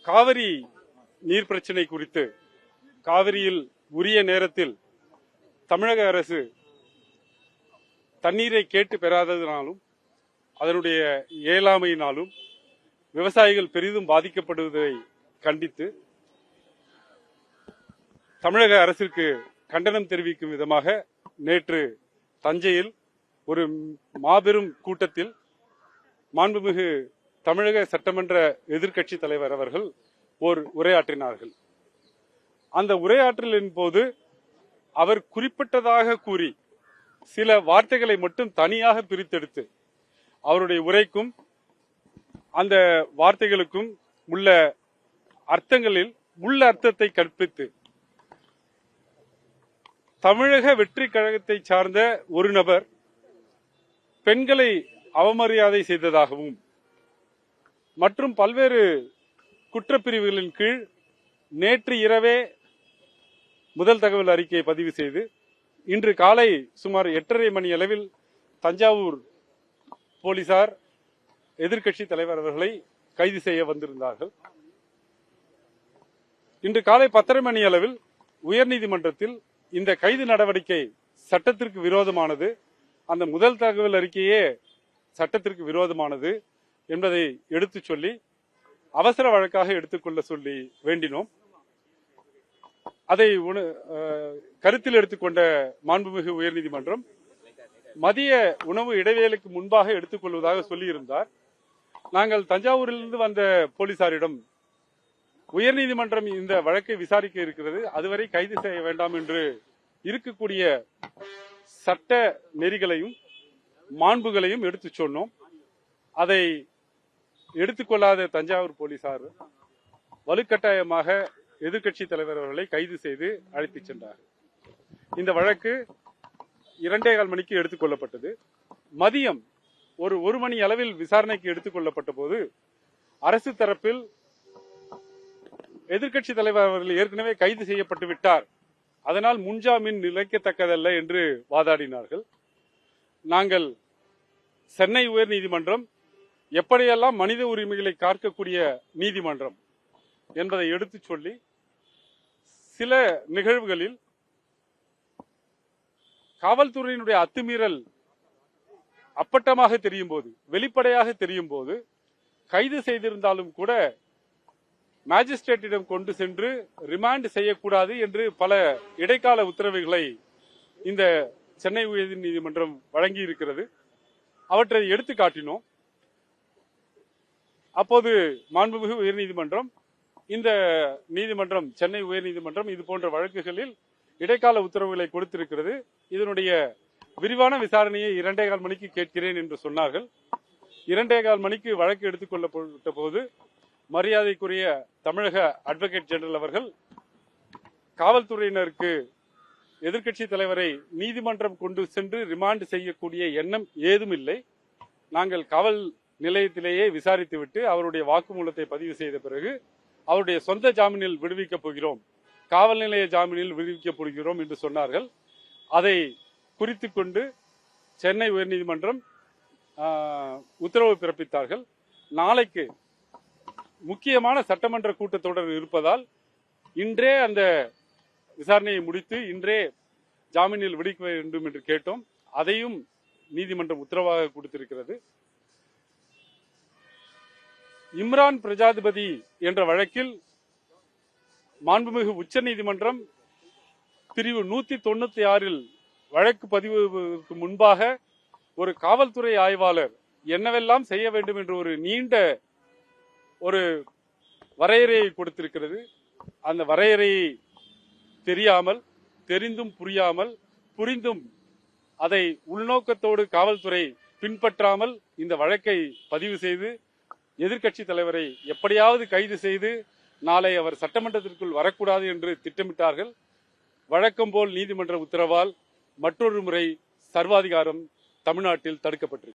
காவிரி நீர் பிரச்சினை குறித்து காவிரியில் உரிய நேரத்தில் தமிழக அரசு தண்ணீரை கேட்டு பெறாததினாலும் அதனுடைய இயலாமையினாலும் விவசாயிகள் பெரிதும் பாதிக்கப்படுவதை கண்டித்து தமிழக அரசிற்கு கண்டனம் தெரிவிக்கும் விதமாக நேற்று தஞ்சையில் ஒரு மாபெரும் கூட்டத்தில் மாண்புமிகு தமிழக சட்டமன்ற எதிர்க்கட்சி தலைவர் அவர்கள் ஓர் உரையாற்றினார்கள். அந்த உரையாற்றலின் போது அவர் குறிப்பிட்டதாக கூறி சில வார்த்தைகளை மட்டும் தனியாக பிரித்தெடுத்து அவருடைய உரைக்கும் அந்த வார்த்தைகளுக்கும் உள்ள அர்த்தங்களில் உள்ள அர்த்தத்தை கற்பித்து தமிழக வெற்றி கழகத்தை சார்ந்த ஒரு நபர் பெண்களை அவமரியாதை செய்ததாகவும் மற்றும் பல்வேறு குற்றப்பிரிவுகளின் கீழ் நேற்று இரவே முதல் தகவல் அறிக்கையை பதிவு செய்து இன்று காலை சுமார் 8:30 மணி அளவில் தஞ்சாவூர் போலீசார் எதிர்க்கட்சி தலைவர் அவர்களை கைது செய்ய வந்திருந்தார்கள். இன்று காலை 10:30 மணி அளவில் உயர்நீதிமன்றத்தில் இந்த கைது நடவடிக்கை சட்டத்திற்கு விரோதமானது, அந்த முதல் தகவல் அறிக்கையே சட்டத்திற்கு விரோதமானது என்பதை எடுத்துச் சொல்லி அவசர வழக்காக எடுத்துக்கொள்ள சொல்லி வேண்டினோம். அதை கருத்தில் எடுத்துக்கொண்ட மாண்புமிகு உயர்நீதிமன்றம் மதிய உணவு இடைவேளைக்கு முன்பாக எடுத்துக்கொள்வதாக சொல்லியிருந்தார். நாங்கள் தஞ்சாவூரிலிருந்து வந்த போலீசாரிடம் உயர்நீதிமன்றம் இந்த வழக்கை விசாரிக்க இருக்கிறது, அதுவரை கைது செய்ய வேண்டாம் என்று இருக்கக்கூடிய சட்ட நெறிகளையும் மாண்புகளையும் எடுத்து சொன்னோம். அதை எடுத்துக்கொள்ளாத தஞ்சாவூர் போலீசார் வலுக்கட்டாயமாக எதிர்க்கட்சி தலைவர் அவர்களை கைது செய்து அழைத்துச் சென்றார். இந்த வழக்கு 2:15 மணிக்கு எடுத்துக் கொள்ளப்பட்டது. மதியம் ஒரு மணி அளவில் விசாரணைக்கு எடுத்துக் கொள்ளப்பட்ட போது அரசு தரப்பில் எதிர்க்கட்சி தலைவர் அவர்கள் ஏற்கனவே கைது செய்யப்பட்டு விட்டார், அதனால் முன்ஜாமீன் நிலைக்கத்தக்கதல்ல என்று வாதாடினார்கள். நாங்கள் சென்னை உயர்நீதிமன்றம் எப்படியெல்லாம் மனித உரிமைகளை காக்கக்கூடிய நீதிமன்றம் என்பதை எடுத்துச் சொல்லி சில நிகழ்வுகளில் காவல்துறையினுடைய அத்துமீறல் அப்பட்டமாக தெரியும் போது, வெளிப்படையாக தெரியும் போது கைது செய்திருந்தாலும் கூட மேஜிஸ்ட்ரேட்டிடம் கொண்டு சென்று ரிமாண்ட் செய்யக்கூடாது என்று பல இடைக்கால உத்தரவுகளை இந்த சென்னை உயர்நீதிமன்றம் வழங்கி இருக்கிறது. அவற்றை எடுத்து காட்டினோம். அப்போது மாண்புமிகு உயர்நீதிமன்றம், இந்த நீதிமன்றம் சென்னை உயர்நீதிமன்றம் இது போன்ற வழக்குகளில் இடைக்கால உத்தரவுகளை கொடுத்திருக்கிறது, இதனுடைய விரிவான விசாரணையை 2:15 மணிக்கு கேட்கிறேன் என்று சொன்னார்கள். 2:15 மணிக்கு வழக்கு எடுத்துக் கொள்ளப்பட்ட போது மரியாதைக்குரிய தமிழக அட்வொகேட் ஜெனரல் அவர்கள் காவல்துறையினருக்கு எதிர்க்கட்சி தலைவரை நீதிமன்றம் கொண்டு சென்று ரிமாண்ட் செய்யக்கூடிய எண்ணம் ஏதும் இல்லை, நாங்கள் காவல் நிலையத்திலேயே விசாரித்துவிட்டு அவருடைய வாக்குமூலத்தை பதிவு செய்த பிறகு அவருடைய சொந்த ஜாமீனில் விடுவிக்கப் போகிறோம், காவல் நிலைய ஜாமீனில் விடுவிக்கப் போகிறோம் என்று சொன்னார்கள். அதை குறித்துக் கொண்டு சென்னை உயர்நீதிமன்றம் உத்தரவு பிறப்பித்தார்கள். நாளைக்கு முக்கியமான சட்டமன்ற கூட்டத்தொடர் இருப்பதால் இன்றே அந்த விசாரணையை முடித்து இன்றே ஜாமீனில் விடுவிக்க வேண்டும் என்று கேட்டோம். அதையும் நீதிமன்றம் உத்தரவாக கொடுத்திருக்கிறது. இம்ரான் பிரஜாதிபதி என்ற வழக்கில் மாண்புமிகு உச்ச நீதிமன்றம் பிரிவு 196 வழக்கு பதிவுக்கு முன்பாக ஒரு காவல்துறை ஆய்வாளர் என்னவெல்லாம் செய்ய வேண்டும் என்று ஒரு நீண்ட ஒரு வரையறையை கொடுத்திருக்கிறது. அந்த வரையறையை தெரியாமல், தெரிந்தும் புரியாமல், புரிந்தும் அதை உள்நோக்கத்தோடு காவல்துறை பின்பற்றாமல் இந்த வழக்கை பதிவு செய்து எதிர்க்கட்சி தலைவரை எப்படியாவது கைது செய்து நாளை அவர் சட்டமன்றத்திற்குள் வரக்கூடாது என்று திட்டமிட்டார்கள். வழக்கம் போல் நீதிமன்ற உத்தரவால் மற்றொரு முறை சர்வாதிகாரம் தமிழ்நாட்டில் தடுக்கப்பட்டிருக்கிறது.